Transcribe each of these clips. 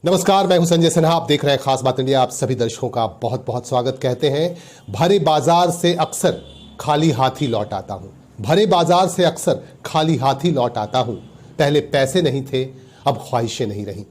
नमस्कार, मैं हूं संजय सिन्हा। आप देख रहे हैं खास बात इंडिया। आप सभी दर्शकों का बहुत बहुत स्वागत। कहते हैं भरे बाजार से अक्सर खाली हाथी लौट आता हूं। भरे बाजार से अक्सर खाली हाथी लौट आता हूं। पहले पैसे नहीं थे, अब ख्वाहिशें नहीं रहीं।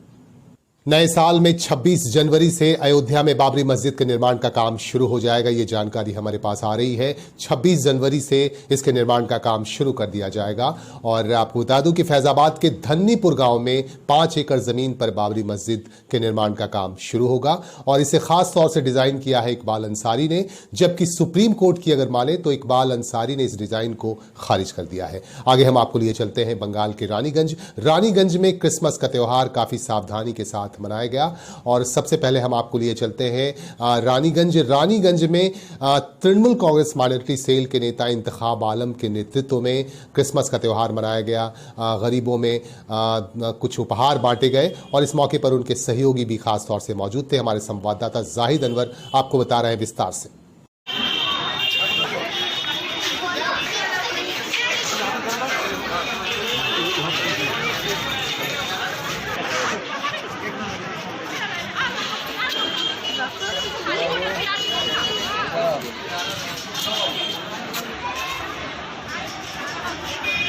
नए साल में 26 जनवरी से अयोध्या में बाबरी मस्जिद के निर्माण का काम शुरू हो जाएगा। ये जानकारी हमारे पास आ रही है। 26 जनवरी से इसके निर्माण का काम शुरू कर दिया जाएगा। और आपको बता दूं कि फैजाबाद के धन्नीपुर गांव में 5 एकड़ जमीन पर बाबरी मस्जिद के निर्माण का काम शुरू होगा और इसे खास तौर से डिजाइन किया है इकबाल अंसारी ने। जबकि सुप्रीम कोर्ट की अगर माने तो इकबाल अंसारी ने इस डिजाइन को खारिज कर दिया है। आगे हम आपको लिए चलते हैं बंगाल के रानीगंज में क्रिसमस का त्योहार काफी सावधानी के साथ मनाया गया। और सबसे पहले हम आपको लिए चलते हैं रानीगंज में तृणमूल कांग्रेस माइनॉरिटी सेल के नेता इंतखाब आलम के नेतृत्व में क्रिसमस का त्योहार मनाया गया। गरीबों में कुछ उपहार बांटे गए और इस मौके पर उनके सहयोगी भी खास तौर से मौजूद थे। हमारे संवाददाता जाहिद अनवर आपको बता रहे हैं विस्तार से।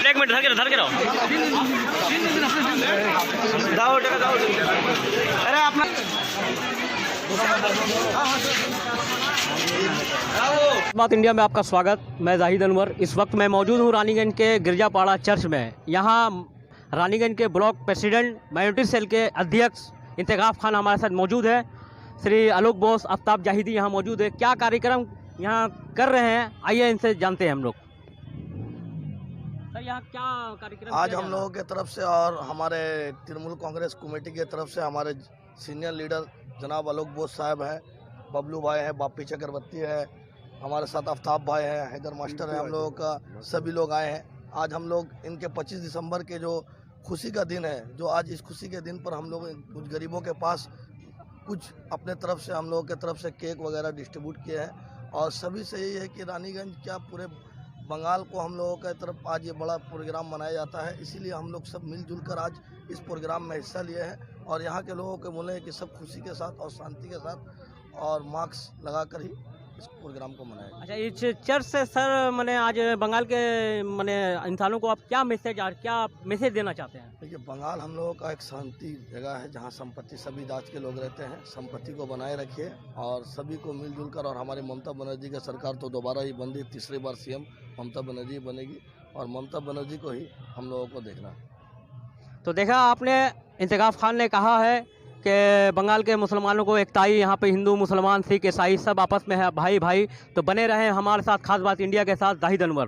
एक मिनट धर के रहो। अरे अपना बात इंडिया में आपका स्वागत। मैं जाहिद अनवर। इस वक्त मैं मौजूद हूँ रानीगंज के गिरजापाड़ा चर्च में। यहाँ रानीगंज के ब्लॉक प्रेसिडेंट माइनॉरिटी सेल के अध्यक्ष इंतखाब खान हमारे साथ मौजूद है। श्री आलोक बोस, आफ्ताब जाहिदी यहाँ मौजूद है। क्या कार्यक्रम यहाँ कर रहे हैं, आइए इनसे जानते हैं हम लोग। यहाँ क्या कार्यक्रम आज हम लोगों के तरफ से और हमारे तृणमूल कांग्रेस कमेटी की तरफ से हमारे सीनियर लीडर जनाब आलोक बोस साहब हैं, बबलू भाई हैं, बापी चक्रवर्ती है, हमारे साथ आफ्ताब भाई हैं, हैदर मास्टर है, हम लोगों का सभी लोग आए हैं। आज हम लोग इनके 25 दिसंबर के जो खुशी का दिन है, जो आज इस खुशी के दिन पर हम लोग कुछ गरीबों के पास कुछ अपने तरफ से हम लोगों के तरफ से केक वगैरह डिस्ट्रीब्यूट किए हैं। और सभी से यही है कि रानीगंज क्या पूरे बंगाल को हम लोगों की तरफ आज ये बड़ा प्रोग्राम मनाया जाता है। इसीलिए हम लोग सब मिलजुल कर आज इस प्रोग्राम में हिस्सा लिए हैं और यहाँ के लोगों के बोले हैं कि सब खुशी के साथ और शांति के साथ और मास्क लगाकर ही इस प्रोग्राम को मनाएं। अच्छा, इस चर्च से सर मैंने आज बंगाल के मैंने इंसानों को आप क्या मैसेज देना चाहते हैं? देखिए, बंगाल हम लोगों का एक शांति जगह है जहाँ संपत्ति सभी जात के लोग रहते हैं। संपत्ति को बनाए रखिए और सभी को मिलजुल कर। और हमारी ममता बनर्जी की सरकार तो दोबारा ही बन रही, तीसरी बार सीएम ममता बनर्जी बनेगी और ममता बनर्जी को ही हम लोगों को देखना। तो देखा आपने, इंतखाब खान ने कहा है कि बंगाल के मुसलमानों को एकताई, यहाँ पे हिंदू मुसलमान सिख ईसाई सब आपस में है, भाई भाई। तो बने रहें हमारे साथ खास बात इंडिया के साथ। जाहिद अनवर।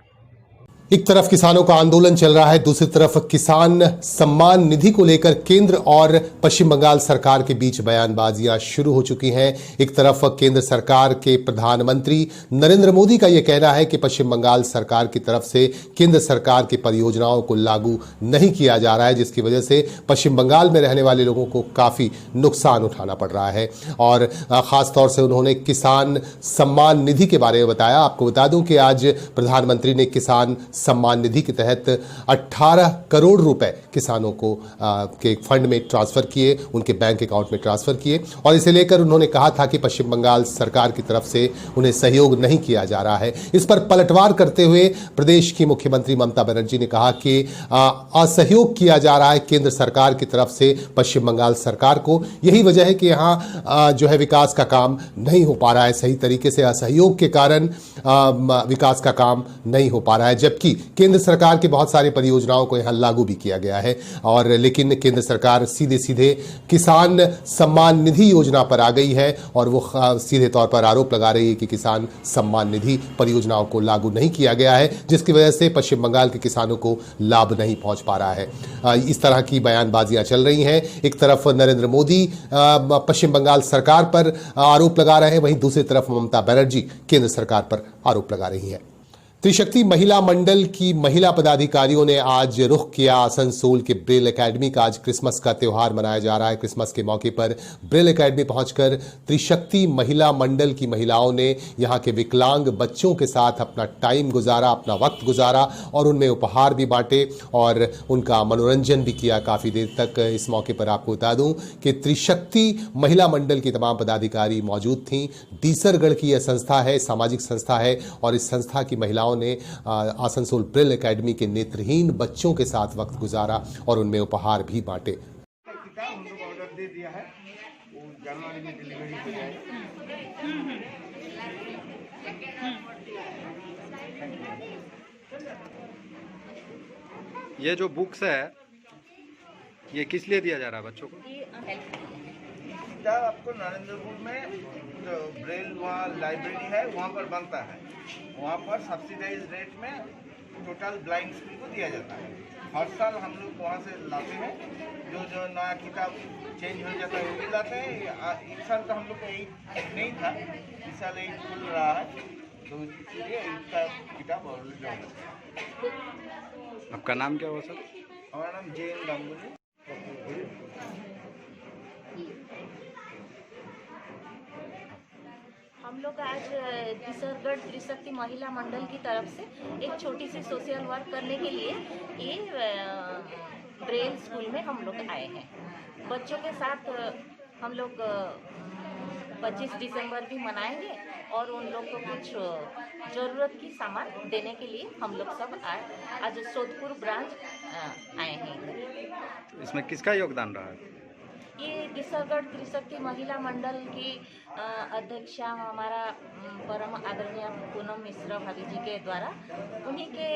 एक तरफ किसानों का आंदोलन चल रहा है, दूसरी तरफ किसान सम्मान निधि को लेकर केंद्र और पश्चिम बंगाल सरकार के बीच बयानबाजियां शुरू हो चुकी हैं। एक तरफ केंद्र सरकार के प्रधानमंत्री नरेंद्र मोदी का यह कहना है कि पश्चिम बंगाल सरकार की तरफ से केंद्र सरकार की परियोजनाओं को लागू नहीं किया जा रहा है, जिसकी वजह से पश्चिम बंगाल में रहने वाले लोगों को काफी नुकसान उठाना पड़ रहा है। और खासतौर से उन्होंने किसान सम्मान निधि के बारे में बताया। आपको बता दूं कि आज प्रधानमंत्री ने किसान सम्मान निधि के तहत 18 करोड़ रुपए किसानों को के फंड में ट्रांसफर किए, उनके बैंक अकाउंट में ट्रांसफर किए। और इसे लेकर उन्होंने कहा था कि पश्चिम बंगाल सरकार की तरफ से उन्हें सहयोग नहीं किया जा रहा है। इस पर पलटवार करते हुए प्रदेश की मुख्यमंत्री ममता बनर्जी ने कहा कि असहयोग किया जा रहा है केंद्र सरकार की तरफ से पश्चिम बंगाल सरकार को। यही वजह है कि यहाँ जो है विकास का काम नहीं हो पा रहा है सही तरीके से। असहयोग के कारण विकास का काम नहीं हो पा रहा है, जबकि केंद्र सरकार के बहुत सारी परियोजनाओं को यहां लागू भी किया गया है। और लेकिन केंद्र सरकार सीधे सीधे किसान सम्मान निधि योजना पर आ गई है और वो सीधे तौर पर आरोप लगा रही है कि किसान सम्मान निधि परियोजनाओं को लागू नहीं किया गया है, जिसकी वजह से पश्चिम बंगाल के किसानों को लाभ नहीं पहुंच पा रहा है। इस तरह की बयानबाजियां चल रही हैं। एक तरफ नरेंद्र मोदी पश्चिम बंगाल सरकार पर आरोप लगा रहे हैं, वहीं दूसरी तरफ ममता बनर्जी केंद्र सरकार पर आरोप लगा रही है। त्रिशक्ति महिला मंडल की महिला पदाधिकारियों ने आज रुख किया आसनसोल के ब्रेल एकेडमी का। आज क्रिसमस का त्यौहार मनाया जा रहा है। क्रिसमस के मौके पर ब्रेल एकेडमी पहुंचकर त्रिशक्ति महिला मंडल की महिलाओं ने यहां के विकलांग बच्चों के साथ अपना टाइम गुजारा, अपना वक्त गुजारा और उनमें उपहार भी बांटे और उनका मनोरंजन भी किया काफी देर तक। इस मौके पर आपको बता दूं कि त्रिशक्ति महिला मंडल की तमाम पदाधिकारी मौजूद थीं। डीसरगढ़ की यह संस्था है, सामाजिक संस्था है और इस संस्था की महिलाओं ने आसनसोल ब्रेल एकेडमी के नेत्रहीन बच्चों के साथ वक्त गुजारा और उनमें उपहार भी बांटे। किताब हम लोग ऑर्डर दे दिया है, वो जनवरी में डिलीवरी हो जाएगी। ये जो बुक्स है ये किस लिए दिया जा रहा है बच्चों को? किताब आपको नरेंद्रपुर में जो ब्रेल वहाँ लाइब्रेरी है वहाँ पर बनता है, वहाँ पर सब्सिडाइज रेट में टोटल ब्लाइंड स्कूल को दिया जाता है। हर साल हम लोग वहाँ से लाते हैं, जो नया किताब चेंज हो जाता है वो भी लाते हैं। इस साल तो हम लोग को एक नहीं था, इस साल एक खुल रहा है तो इसलिए इसका किताब ऑलरेडी है। आपका नाम क्या हुआ सर? हमारा नाम जैन गांगुली। हम लोग आज डीसरगढ़ त्रिशक्ति महिला मंडल की तरफ से एक छोटी सी सोशल वर्क करने के लिए ये ब्रेल स्कूल में हम लोग आए हैं। बच्चों के साथ हम लोग 25 दिसंबर भी मनाएंगे और उन लोग को कुछ ज़रूरत की सामान देने के लिए हम लोग सब आज सोदपुर ब्रांच आए हैं। इसमें किसका योगदान रहा है? ये डीसरगढ़ त्रिशक्ति महिला मंडल की अध्यक्षा हमारा परम आदरणीय पूनम मिश्रा भाभी जी के द्वारा, उन्हीं के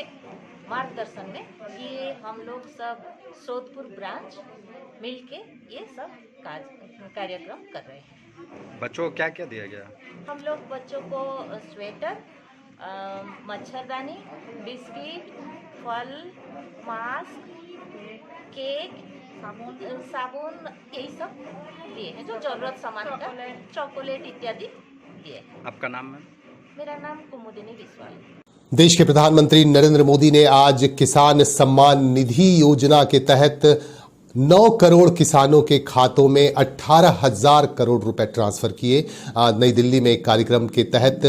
मार्गदर्शन में ये हम लोग सब सोदपुर ब्रांच मिलके ये सब कार्यक्रम कर रहे हैं। बच्चों को क्या क्या दिया गया? हम लोग बच्चों को स्वेटर, मच्छरदानी, बिस्किट, फल, मास्क, केक, साबुन यही सब दिए हैं, जो जरूरत सामान का, चॉकलेट इत्यादि दिए। आपका नाम है? मेरा नाम कुमुदिनी विश्वाल। देश के प्रधानमंत्री नरेंद्र मोदी ने आज किसान सम्मान निधि योजना के तहत 9 करोड़ किसानों के खातों में 18,000 करोड़ रुपए ट्रांसफर किए। नई दिल्ली में एक कार्यक्रम के तहत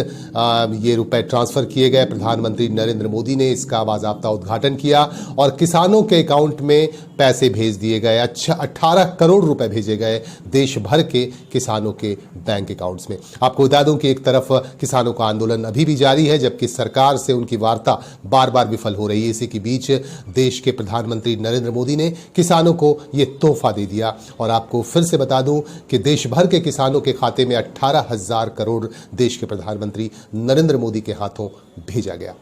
ये रुपए ट्रांसफर किए गए। प्रधानमंत्री नरेंद्र मोदी ने इसका बाकायदा उद्घाटन किया और किसानों के अकाउंट में पैसे भेज दिए गए। 18 करोड़ रुपए भेजे गए देश भर के किसानों के बैंक अकाउंट्स में। आपको बता दूं कि एक तरफ किसानों का आंदोलन अभी भी जारी है, जबकि सरकार से उनकी वार्ता बार बार विफल हो रही है। इसी के बीच देश के प्रधानमंत्री नरेंद्र मोदी ने किसानों को ये तोहफा दे दिया और आपको फिर से बता दूं कि देश भर के किसानों के खाते में 18,000 करोड़ देश के प्रधानमंत्री नरेंद्र मोदी के हाथों भेजा गया।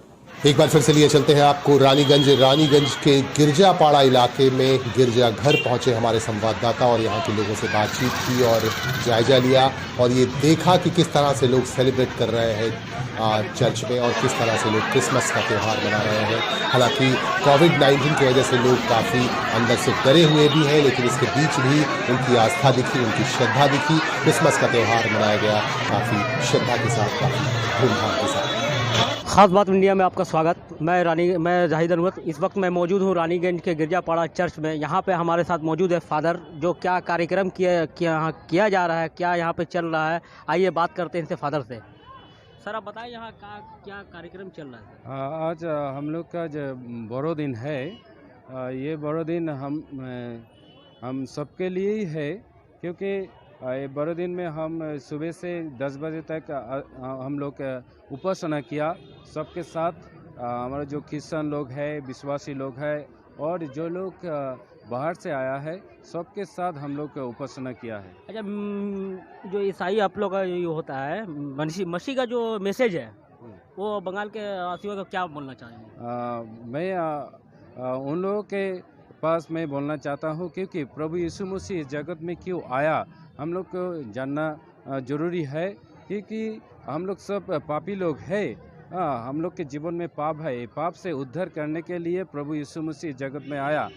एक बार फिर से लिए चलते हैं आपको रानीगंज के गिरजापाड़ा इलाके में गिरजा घर पहुंचे हमारे संवाददाता और यहां के लोगों से बातचीत की और जायजा लिया और ये देखा कि किस तरह से लोग सेलिब्रेट कर रहे हैं चर्च में और किस तरह से लोग क्रिसमस का त्यौहार मना रहे हैं। हालांकि कोविड-19 की वजह से लोग काफ़ी अंदर से डरे हुए भी हैं, लेकिन इसके बीच भी उनकी आस्था दिखी, उनकी श्रद्धा दिखी। क्रिसमस का त्यौहार मनाया गया काफ़ी श्रद्धा के साथ, काफ़ी धूमधाम के साथ। खास बात इंडिया में आपका स्वागत। मैं जाहिद अनवर। इस वक्त मैं मौजूद हूँ रानीगंज के गिरजापाड़ा चर्च में। यहाँ पे हमारे साथ मौजूद है फादर, जो क्या कार्यक्रम किया जा रहा है, क्या यहाँ पे चल रहा है, आइए बात करते हैं इनसे, फादर से। सर आप बताएं यहाँ का क्या कार्यक्रम चल रहा है? आज हम लोग का जो बड़ो दिन है, ये बड़ो दिन हम सबके लिए ही है, क्योंकि ये बड़े दिन में हम सुबह से 10 बजे तक हम लोग उपासना किया सबके साथ। हमारे जो क्रिश्चियन लोग हैं, विश्वासी लोग हैं और जो लोग बाहर से आया है, सबके साथ हम लोग उपासना किया है। अच्छा, जो ईसाई आप लोग का ये होता है, मसीह का जो मैसेज है वो बंगाल के वासियों को क्या बोलना चाहेंगे? मैं उन लोगों के पास मैं बोलना चाहता हूँ, क्योंकि प्रभु यीशु मसीह इस जगत में क्यों आया हम लोग को जानना जरूरी है, क्योंकि हम लोग सब पापी लोग हैं। हम लोग के जीवन में पाप है, पाप से उद्धार करने के लिए प्रभु यीशु मसीह जगत में आया।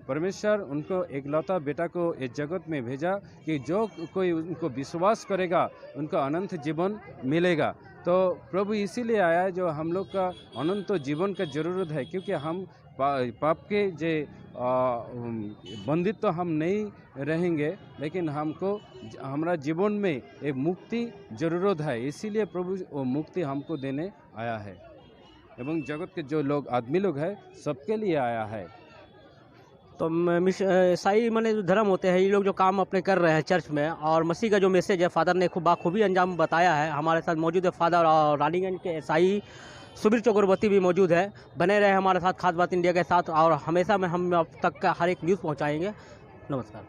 परमेश्वर उनको एकलौता बेटा को इस जगत में भेजा कि जो कोई उनको विश्वास करेगा उनको अनंत जीवन मिलेगा। तो प्रभु इसीलिए आया है जो हम लोग का अनंत जीवन का ज़रूरत है, क्योंकि हम पाप के जे बंदित तो हम नहीं रहेंगे, लेकिन हमको हमारा जीवन में एक मुक्ति ज़रूरत है। इसीलिए प्रभु वो मुक्ति हमको देने आया है एवं जगत के जो लोग आदमी लोग हैं सबके लिए आया है। तो ईसाई माने जो धर्म होते हैं, ये लोग जो काम अपने कर रहे हैं चर्च में, और मसीह का जो मैसेज है फादर ने खूब बाखूबी अंजाम बताया है। हमारे साथ मौजूद है फादर और रानीगंज के ईसाई सुबीर चक्रवर्ती भी मौजूद है। बने रहे हमारे साथ खास बात इंडिया के साथ, और हमेशा में हम अब तक का हर एक न्यूज़ पहुँचाएँगे। नमस्कार।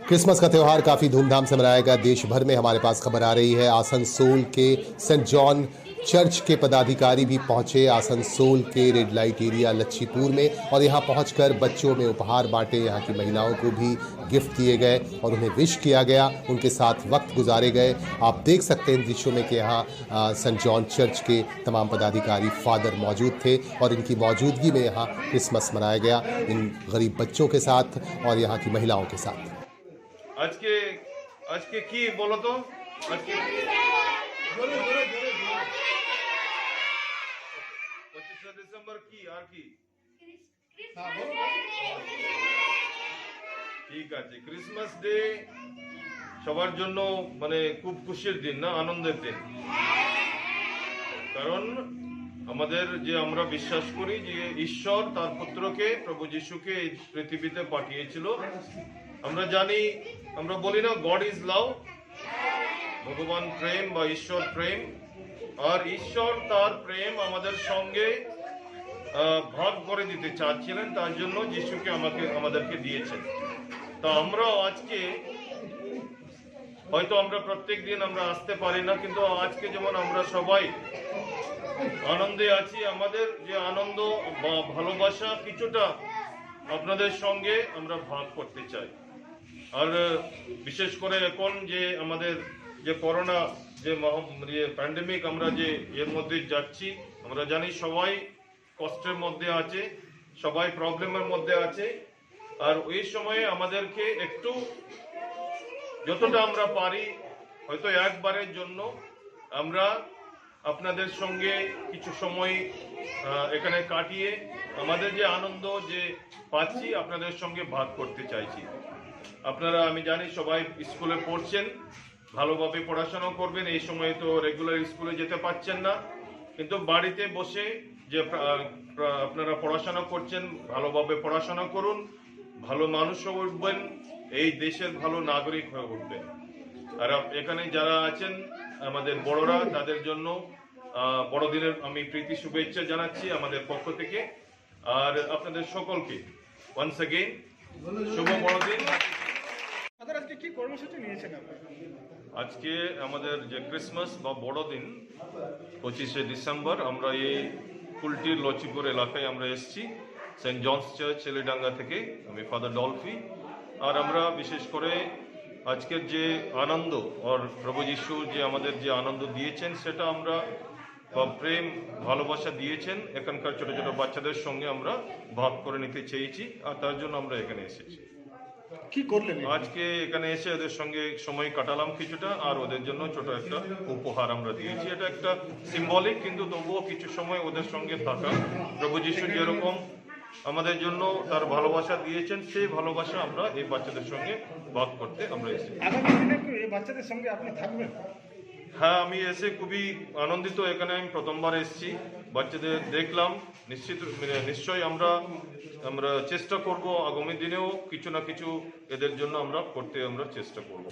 क्रिसमस का त्यौहार काफी धूमधाम से मनाया गया। देश भर में हमारे पास खबर आ रही है आसनसोल के सेंट जॉन चर्च के पदाधिकारी भी पहुंचे आसनसोल के रेड लाइट एरिया लच्छीपुर में, और यहां पहुंचकर बच्चों में उपहार बांटे। यहां की महिलाओं को भी गिफ्ट दिए गए और उन्हें विश किया गया, उनके साथ वक्त गुजारे गए। आप देख सकते हैं इन दृश्यों में कि यहाँ सेंट जॉन चर्च के तमाम पदाधिकारी फादर मौजूद थे और इनकी मौजूदगी में यहाँ क्रिसमस मनाया गया इन गरीब बच्चों के साथ और यहाँ की महिलाओं के साथ। आज के की बोलो तो आज के 25 ডিসেম্বর কি আর কি ঠিক আছে। ক্রিসমাস ডে সবার জন্য মানে খুব খুশির দিন না, আনন্দের দিন। কারণ আমাদের যে আমরা বিশ্বাস করি যে ঈশ্বর তার পুত্রকে প্রভু যিশুকে এই পৃথিবীতে পাঠিয়েছিল। আমরা জানি, আমরা বলি না গড ইজ লাভ, ভগবান প্রেম বা ঈশ্বর প্রেম, আর ঈশ্বর তার প্রেম আমাদের সঙ্গে ভাগ করে দিতে চাচ্ছিলেন, তার জন্য যিশুকে আমাদেরকে দিয়েছেন। তা আমরা আজকে হয়তো আমরা প্রত্যেক দিন আমরা আসতে পারি না, কিন্তু আজকে যেমন আমরা সবাই আনন্দে আছি, আমাদের যে আনন্দ বা ভালোবাসা কিছুটা আপনাদের সঙ্গে আমরা ভাগ করতে চাই। আর বিশেষ করে এখন যে আমাদের যে করোনা যে প্যান্ডেমিক আমরা যে এর মধ্যে যাচ্ছি, আমরা জানি সবাই কষ্টের মধ্যে আছে, সবাই প্রবলেমের মধ্যে আছে। আর ওই সময়ে আমাদেরকে একটু যতটা আমরা পারি হয়তো একবারের জন্য আমরা আপনাদের সঙ্গে কিছু সময় এখানে কাটিয়ে আমাদের যে আনন্দ যে পাচ্ছি আপনাদের সঙ্গে ভাগ করতে চাইছি। আপনারা আমি জানি সবাই স্কুলে পড়ছেন, ভালোভাবে পড়াশোনা করবেন। এই সময় তো রেগুলার স্কুলে যেতে পারছেন না, কিন্তু বাড়িতে বসে যে আপনারা পড়াশোনা করছেন ভালোভাবে পড়াশোনা করুন, ভালো মানুষ হয়ে উঠবেন, এই দেশের ভালো নাগরিক হয়ে উঠবেন। আর এখানে যারা আছেন আমাদের বড়রা, তাদের জন্য বড়দিনের আমি প্রীতি শুভেচ্ছা জানাচ্ছি আমাদের পক্ষ থেকে। আর আপনাদের সকলকে ওয়ান্স अगेन শুভ বড়দিন। আজকে আমাদের যে ক্রিসমাস বা বড়দিন 25 ডিসেম্বর আমরা এই কুলটির লচিপুর এলাকায় আমরা এসেছি সেন্ট জনস চার্চ ছেলেডাঙ্গা থেকে। আমি ফাদার ডলফি। আর আমরা বিশেষ করে আজকের যে আনন্দ আর প্রভু যিশু যে আমাদের যে আনন্দ দিয়েছেন সেটা আমরা প্রেম ভালোবাসা দিয়েছেন, এখানকার ছোট ছোট বাচ্চাদের সঙ্গে আমরা ভাগ করে নিতে চেয়েছি, আর তার জন্য আমরা এখানে এসেছি। কি করলেন আজকে এখানে এসে ওদের সঙ্গে সময় কাটালাম কিছুটা, আর ওদের জন্য ছোট একটা উপহার আমরা দিয়েছি। এটা একটা সিম্বলিক, কিন্তু তবুও কিছু সময় ওদের সঙ্গে থাকা, প্রভু যিশু যেরকম আমাদের জন্য তার ভালোবাসা দিয়েছেন সেই ভালোবাসা আমরা এই বাচ্চাদের সঙ্গে ভাগ করতে আমরা এসেছি। বাচ্চাদের সঙ্গে আপনি থাকবেন? হ্যাঁ, আমি এসে খুবই আনন্দিত। এখানে আমি প্রথমবার এসেছি, বাচ্চাদের দেখলাম। নিশ্চয়ই আমরা চেষ্টা করব আগামী দিনেও কিছু না কিছু এদের জন্য আমরা করতে আমরা চেষ্টা করব।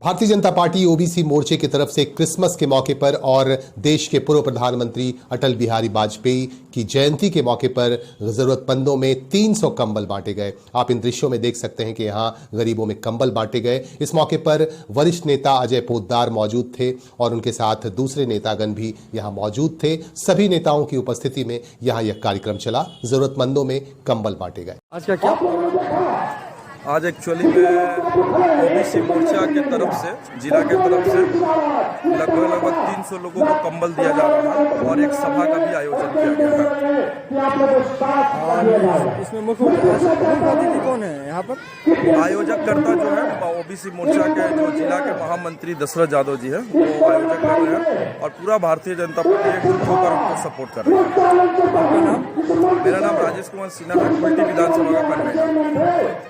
भारतीय जनता पार्टी ओबीसी मोर्चे की तरफ से क्रिसमस के मौके पर और देश के पूर्व प्रधानमंत्री अटल बिहारी वाजपेयी की जयंती के मौके पर जरूरतमंदों में 300 कंबल बांटे गए। आप इन दृश्यों में देख सकते हैं कि यहां गरीबों में कंबल बांटे गए। इस मौके पर वरिष्ठ नेता अजय पोद्दार मौजूद थे और उनके साथ दूसरे नेतागण भी यहां मौजूद थे। सभी नेताओं की उपस्थिति में यहां यह कार्यक्रम चला, जरूरतमंदों में कंबल बांटे गए। आज का क्या आज एक्चुअली में ओबीसी मोर्चा के तरफ से, जिला के तरफ से लगभग 300 लोगों को कंबल दिया जा रहा है और एक सभा का भी आयोजन किया गया है। इसमें मुख्य अतिथि कौन है यहाँ पर? आयोजक करता जो है ओबीसी मोर्चा के जो जिला के महामंत्री दशरथ यादव जी है, वो आयोजक कर रहे हैं और पूरा भारतीय जनता पार्टी एकजुट होकर उनको सपोर्ट कर रही है। मेरा नाम राजेश कुमार सिन्हा है, कुल्टी विधानसभा का कन्वीनर।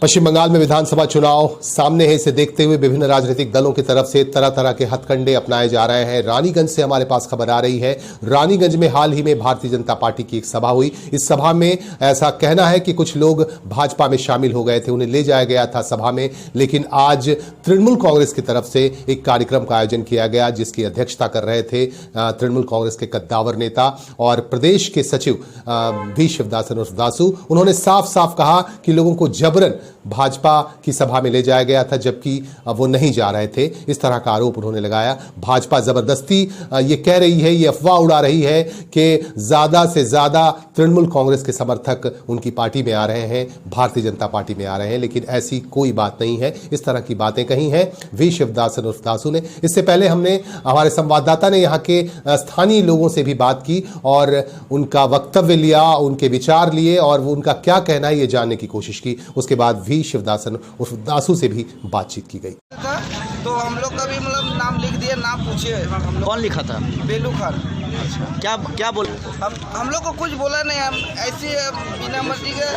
पश्चिम बंगाल में विधानसभा चुनाव सामने है, इसे देखते हुए विभिन्न राजनीतिक दलों की तरफ से तरह तरह के हथकंडे अपनाए जा रहे हैं। रानीगंज से हमारे पास खबर आ रही है। रानीगंज में हाल ही में भारतीय जनता पार्टी की एक सभा हुई। इस सभा में ऐसा कहना है कि कुछ लोग भाजपा में शामिल हो गए थे, उन्हें ले जाया गया था सभा में, लेकिन आज तृणमूल कांग्रेस की तरफ से एक कार्यक्रम का आयोजन किया गया जिसकी अध्यक्षता कर रहे थे तृणमूल कांग्रेस के कद्दावर नेता और प्रदेश के सचिव वी शिवदासन उर्फ दासू। उन्होंने साफ साफ कहा कि लोगों को जबरन भाजपा की सभा में ले जाया गया था, जबकि वो नहीं जा रहे थे। इस तरह का आरोप उन्होंने लगाया। भाजपा जबरदस्ती ये कह रही है, ये अफवाह उड़ा रही है कि ज्यादा से ज्यादा तृणमूल कांग्रेस के समर्थक उनकी पार्टी में आ रहे हैं, भारतीय जनता पार्टी में आ रहे हैं, लेकिन ऐसी कोई बात नहीं है। इस तरह की बातें कही हैं वी शिवदासन उर्फ दासू ने। इससे पहले हमने, हमारे संवाददाता ने यहाँ के स्थानीय लोगों से भी बात की और उनका वक्तव्य लिया, उनके विचार लिए और वो उनका क्या कहना है ये जानने की कोशिश की। उसके बाद वी शिवदासन उर्फ दासू से भी बातचीत की गई। तो हम लोग का भी मतलब नाम लिख दिया, नाम पूछिए। कौन लिखा था? बेलू खान। क्या बोल? हम लोग को कुछ बोला नहीं, हम ऐसे बिना मर्जी के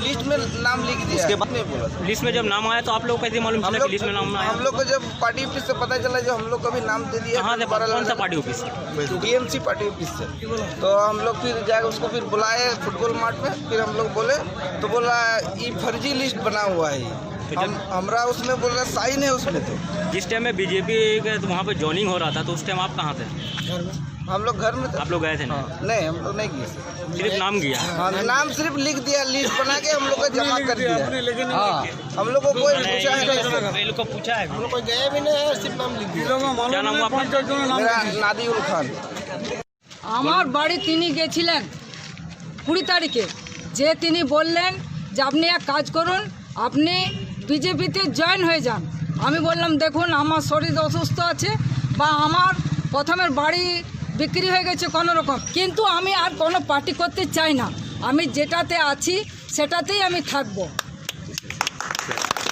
लिस्ट में नाम लिख दिया। उसके बाद नहीं बोला। लिस्ट में जब नाम आया तो आप लोग कैसे मालूम चला कि लिस्ट में नाम आया? हम लोग को जब पार्टी ऑफिस से पता चला, जो हम लोग को भी नाम दे दिया। कहाँ से? कौन सा party office? TMC party office से। तो हम लोग फिर जाकर उसको फिर बुलाए फुटबॉल मार्ट में। फिर हम लोग बोले तो बोला ये फर्जी लिस्ट बना हुआ है। हमरा उसमें बोल रहा साइन है उसमें। तो जिस टाइम में बीजेपी के तो वहाँ पे जॉइनिंग हो रहा था, तो उस टाइम आप कहाँ थे? हम लोग घर में थे। आप लोग गए थे? नहीं, हम लोग नहीं गए, सिर्फ नाम किया। हाँ, नाम सिर्फ लिख दिया, लिस्ट बना के हम लोग को जमा कर दिया। हाँ, हम लोग को कोई पूछा है नहीं। को पूछा है? हम लोग कोई गए भी नहीं है, सिर्फ नाम लिख दिया। क्या नाम हुआ आपका? मेरा नादिउल खान। আমার বাড়ি তিনি গেছিলেন 20 তারিখে, যে তিনি বললেন যে আপনি এক কাজ করুন, আপনি বিজেপিতে জয়েন হয়ে যান। আমি বললাম দেখুন আমার শরীর অসুস্থ আছে বা আমার প্রথমের বাড়ি বিক্রি হয়ে গেছে কোনো রকম, কিন্তু আমি আর কোনো পার্টি করতে চাই না, আমি যেটাতে আছি সেটাতেই আমি থাকব।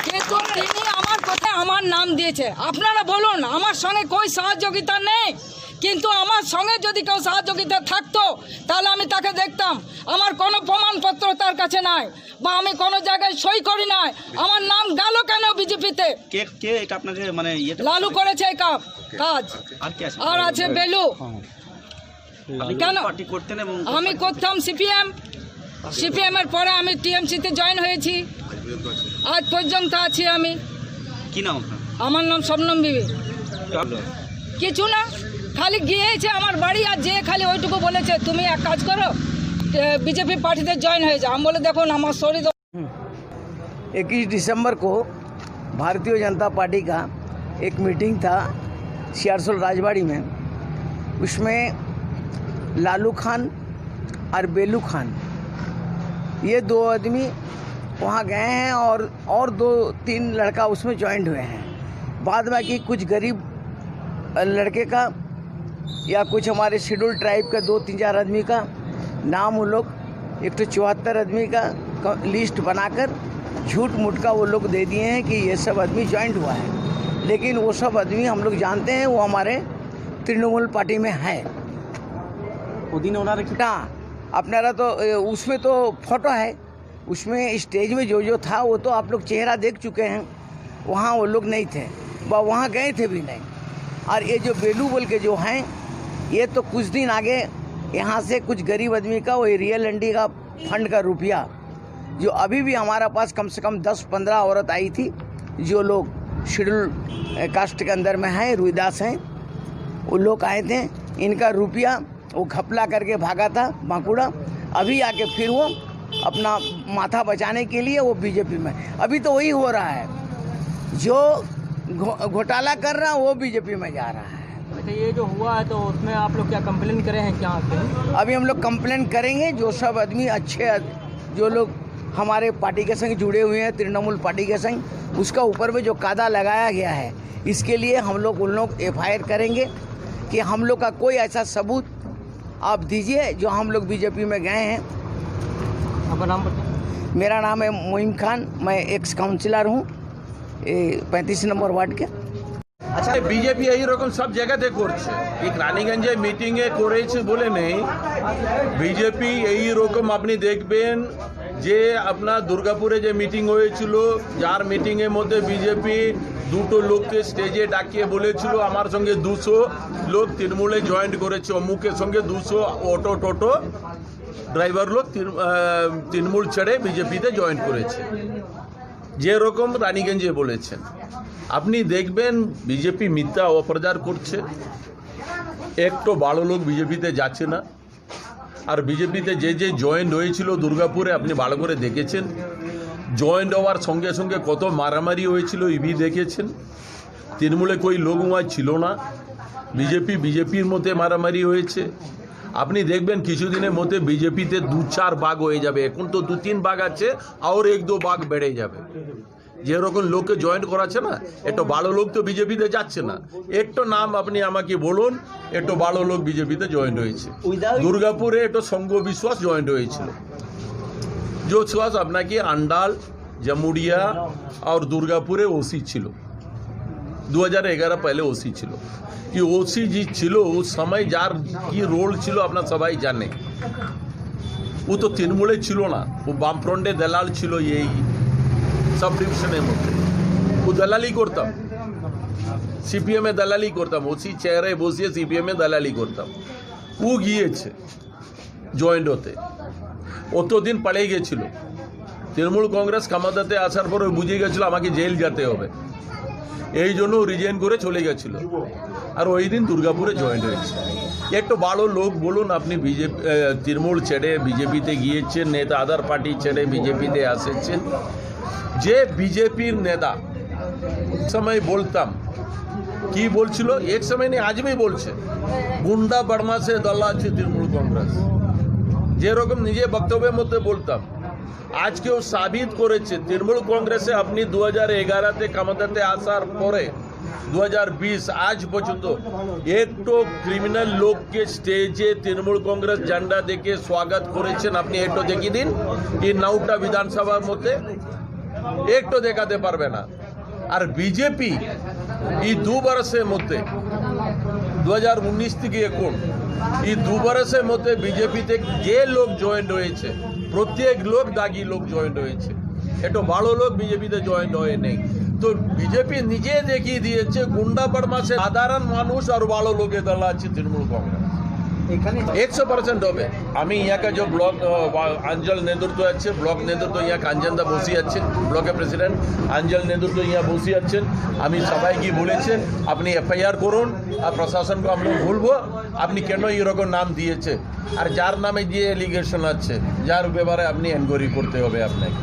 কিন্তু তিনি আমার কথায় আমার নাম দিয়েছে। আপনারা বলুন আমার সঙ্গে કોઈ সহযোগিতা নেই, কিন্তু আমার সঙ্গে যদি কেউ সহযোগিতা থাকতো তাহলে আমি তাকে দেখতাম। আমার কোনো প্রমাণপত্র তার কাছে নাই বা আমি কোনো জায়গায় সই করি নাই। আমার নাম গেল কেন বিজেপিতে? কে এটা আপনাকে মানে লালু করেছে এই কাজ। আর আছে বেলু। কেন পার্টি করতেন? এবং আমি করতাম সিপিএম এর পরে আমি টিএমসিতে জয়েন হয়েছি, আজ পর্যন্ত আছি আমি। কি নাম আপনার? আমার নাম শবনম বিবি। কিছু না, খালি গিয়েছে আমার বাড়ি আর যে খালি ওইটুকু বলেছে তুমি এক কাজ করো बीजेपी पार्टी से ज्वाइन हो जाओ। हम बोले देखो ना हमारा शरीर। 21 दिसंबर को भारतीय जनता पार्टी का एक मीटिंग था सियारसोल राजबाड़ी में। उसमें लालू खान और बेलू खान ये दो आदमी वहाँ गए हैं और 2-3 लड़का उसमें ज्वाइंट हुए हैं। बाद में कि कुछ गरीब लड़के का या कुछ हमारे शेड्यूल ट्राइब का 2-3-4 आदमी का नाम वो लोग 174 आदमी का लिस्ट बनाकर झूठ मूठ का वो लोग दे दिए हैं कि ये सब आदमी ज्वाइंट हुआ है। लेकिन वो सब आदमी हम लोग जानते हैं वो हमारे तृणमूल पार्टी में है। अपनारा तो उसमें तो फोटो है, उसमें स्टेज में जो था वो तो आप लोग चेहरा देख चुके हैं। वहाँ वो लोग नहीं थे, वहाँ गए थे भी नहीं। और ये जो बेलू बोल के जो हैं, ये तो कुछ दिन आगे यहाँ से कुछ गरीब आदमी का वो रियल एंडी का फंड का रुपया जो अभी भी हमारा पास कम से कम 10-15 औरत आई थी जो लोग शेड्यूल कास्ट के अंदर में हैं, रुईदास हैं, वो लोग आए थे। इनका रुपया वो घपला करके भागा था बांकुड़ा। अभी आके फिर वो अपना माथा बचाने के लिए वो बीजेपी में, अभी तो वही हो रहा है, जो घोटाला कर रहा है वो बीजेपी में जा रहा है। ये जो हुआ है तो उसमें आप लोग क्या कंप्लेन करे हैं क्या? अभी हम लोग कंप्लेन करेंगे। जो सब आदमी अच्छे जो लोग हमारे पार्टी के संग जुड़े हुए हैं, तृणमूल पार्टी के संग, उसका ऊपर में जो कायदा लगाया गया है, इसके लिए हम लोग उन लोग FIR करेंगे कि हम लोग का कोई ऐसा सबूत आप दीजिए जो हम लोग बीजेपी में गए हैं। आपका नाम बताएं। मेरा नाम है मोइम खान, मैं एक्स काउंसिलर हूँ 35 নম্বর वार्ड के। আচ্ছা, বিজেপি এই রকম সব জায়গাতে করছে, এই রানীগঞ্জে মিটিংয়ে করেছে বলে নেই। বিজেপি এই রকম আপনি দেখবেন যে আপনার দুর্গাপুরে যে মিটিং হয়েছিল, যার মিটিংয়ের মধ্যে বিজেপি দুটো লোককে স্টেজে ডাকিয়ে বলেছিল আমার সঙ্গে 200 লোক তৃণমূলে জয়েন করেছে, অমুকের সঙ্গে 200 অটো টোটো ড্রাইভার লোক তৃণমূল ছেড়ে বিজেপিতে জয়েন করেছে, যেরকম রানীগঞ্জে বলেছেন। আপনি দেখবেন বিজেপি মিথ্যা অপপ্রচার করছে, একটু বড় লোক বিজেপিতে যাচ্ছে না। আর বিজেপিতে যে যে জয়েন্ট হয়েছিল দুর্গাপুরে আপনি ভালো করে দেখেছেন, জয়েন্ট হওয়ার সঙ্গে সঙ্গে কত মারামারি হয়েছিল ইভি দেখেছেন। তৃণমূলে কই লোক ওয়াই ছিল না, বিজেপির মধ্যে মারামারি হয়েছে। আপনি দেখবেন কিছুদিনের মধ্যে বিজেপিতে 2-4 ভাগ হয়ে যাবে, এখন তো 2-3 ভাগ আছে, আর 1-2 ভাগ বেড়ে যাবে। যেরকম লোককে জয়েন করাচ্ছে না, একটু ভালো লোক তো বিজেপিতে যাচ্ছে না। একটু নাম আপনি আমাকে বলুন, একটু ভালো লোক বিজেপিতে জয়েন হয়েছে। দুর্গাপুরে একটু সংঘ বিশ্বাস জয়েন হয়েছিল, जो विश्वास আপনাকে আন্ডাল, জামুড়িয়া আর দুর্গাপুরে ওসি ছিল। 2011 पहले ओसी ছিল। कि ओसी जी ছিল उस समय যার কি রোল ছিল আপনার সবাই জানে। ও তো তৃণমূলে ছিল না, ও বামফ্রন্টে দালাল ছিল এই सब डिविजনের মধ্যে। ও দালালি করতাম, সিপিএম এ দালালি করতাম, ওসি চেয়ারে বসিয়ে সিপিএম এ দালালি করতাম। ও গিয়েছে জয়েন্ট হতে, অতদিন পালিয়ে গেছিল। তৃণমূল কংগ্রেস ক্ষমতাতে আসার পর বুঝে গেছিল আমাকে জেল যেতে হবে, এই জন্য রিজাইন করে চলে গেছিল। আর ওই দিন দুর্গাপুরে জয়েন্ট হয়েছে। একটু ভালো লোক বলুন, আপনি বিজেপি তৃণমূল ছেড়ে বিজেপিতে গিয়েছেন, নেতা আদার পার্টি ছেড়ে বিজেপিতে এসেছেন। যে বিজেপির নেতা সময় বলতাম, কি বলছিল, এক সময় নেই আজ भी বলছে, গুন্ডা বদমাশে দল আছে তৃণমূল কংগ্রেস, যেরকম নিজে বক্তব্যের মধ্যে বলতাম। আজকেও সাবিত করেছে তৃণমূল কংগ্রেসে আপনি 2011-তে ক্ষমতাতে আসার পরে 2020 আজ পর্যন্ত একটু ক্রিমিনাল লোককে স্টেজে তৃণমূল কংগ্রেস ঝান্ডা দেখে স্বাগত করেছেন আপনি একটু দেখিয়ে দিন। এই 9টা বিধানসভার মধ্যে একটু দেখাতে পারবে না। আর বিজেপি এই 2 বছরের মধ্যে 2019 থেকে এখন এই 2 বছরের মধ্যে বিজেপিতে যে লোক জয়েন্ট হয়েছে প্রত্যেক লোক দাগি লোক জয়েন্ট হয়েছে, একটু ভালো লোক বিজেপিতে জয়েন্ট হয়ে নেই। তো বিজেপি নিজে দেখিয়ে দিয়েছে গুন্ডা বদমাশে সাধারণ মানুষ আর ভালো লোকের দল আছে তৃণমূল কংগ্রেস। 100% হবে। আমি ইয়াকে যে ব্লক অঞ্চল নেতৃত্ব আছে, ব্লক নেতৃত্ব ইয়া কাঞ্জনদা বসে আছেন, ব্লকের প্রেসিডেন্ট অঞ্চল নেতৃত্ব ইয়া বসে আছেন। আমি সবাইকে বলেছেন আপনি FIR করুন, আর প্রশাসনকে আমরা বলবো আপনি কেন এরকম নাম দিয়েছে, আর যার নামে যে এলিগেশন আছে যার ব্যাপারে আপনি এনকোয়ারি করতে হবে আপনাকে।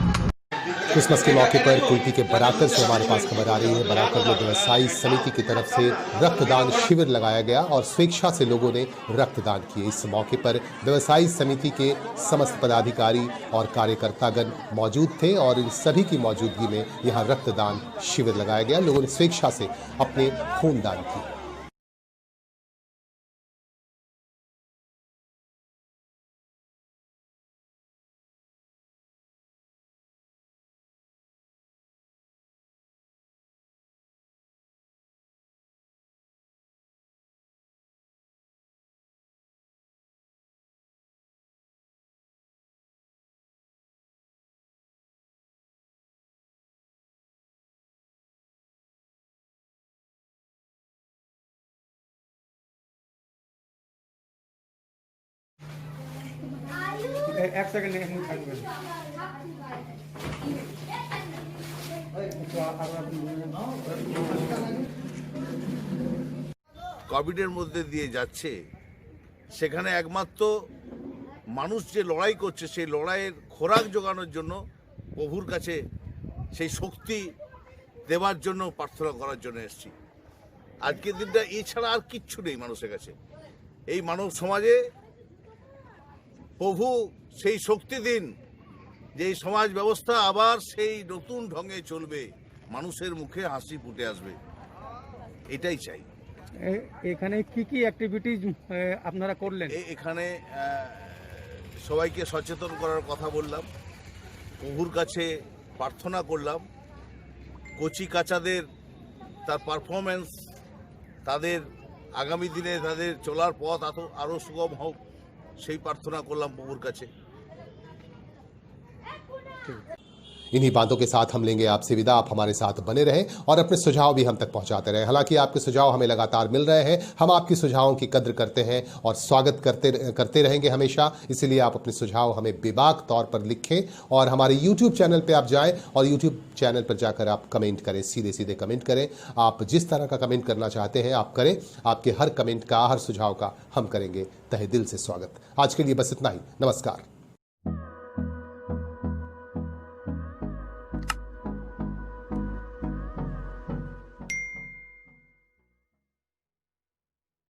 क्रिसमस के मौके पर कुल्टी के बराकर से हमारे पास खबर आ रही है। बराकर में व्यवसायी समिति की तरफ से रक्तदान शिविर लगाया गया और स्वेच्छा से लोगों ने रक्तदान किए। इस मौके पर व्यवसायी समिति के समस्त पदाधिकारी और कार्यकर्तागण मौजूद थे और इन सभी की मौजूदगी में यहाँ रक्तदान शिविर लगाया गया। लोगों ने स्वेच्छा से अपने खून दान किए। एक सेकंड কোভিডের মধ্যে দিয়ে যাচ্ছে, সেখানে একমাত্র মানুষ যে লড়াই করছে সেই লড়াইয়ের খোরাক জোগানোর জন্য প্রভুর কাছে সেই শক্তি দেওয়ার জন্য প্রার্থনা করার জন্য এসেছি। আজকের দিনটা এছাড়া আর কিচ্ছু নেই মানুষের কাছে। এই মানব সমাজে প্রভু সেই শক্তি দিন যে এই সমাজ ব্যবস্থা আবার সেই নতুন ঢঙে চলবে, মানুষের মুখে হাসি ফুটে আসবে, এটাই চাই। এখানে কি কি অ্যাক্টিভিটিজ আপনারা করলেন? এখানে সবাইকে সচেতন করার কথা বললাম, প্রভুর কাছে প্রার্থনা করলাম, কচি কাচাদের তার পারফরমেন্স, তাদের আগামী দিনে তাদের চলার পথ আরও সুগম হোক, সেই প্রার্থনা করলাম প্রভুর কাছে। इन्हीं बातों के साथ हम लेंगे आपसे विदा। आप हमारे साथ बने रहें और अपने सुझाव भी हम तक पहुंचाते रहें। हालांकि आपके सुझाव हमें लगातार मिल रहे हैं, हम आपके सुझावों की कद्र करते हैं और स्वागत करते रहेंगे हमेशा। इसलिए आप अपने सुझाव हमें बेबाक तौर पर लिखें और हमारे YouTube चैनल पर आप जाएं और YouTube चैनल पर जाकर आप कमेंट करें, सीधे सीधे कमेंट करें। आप जिस तरह का कमेंट करना चाहते हैं आप करें, आपके हर कमेंट का, हर सुझाव का हम करेंगे तहे दिल से स्वागत। आज के लिए बस इतना ही, नमस्कार।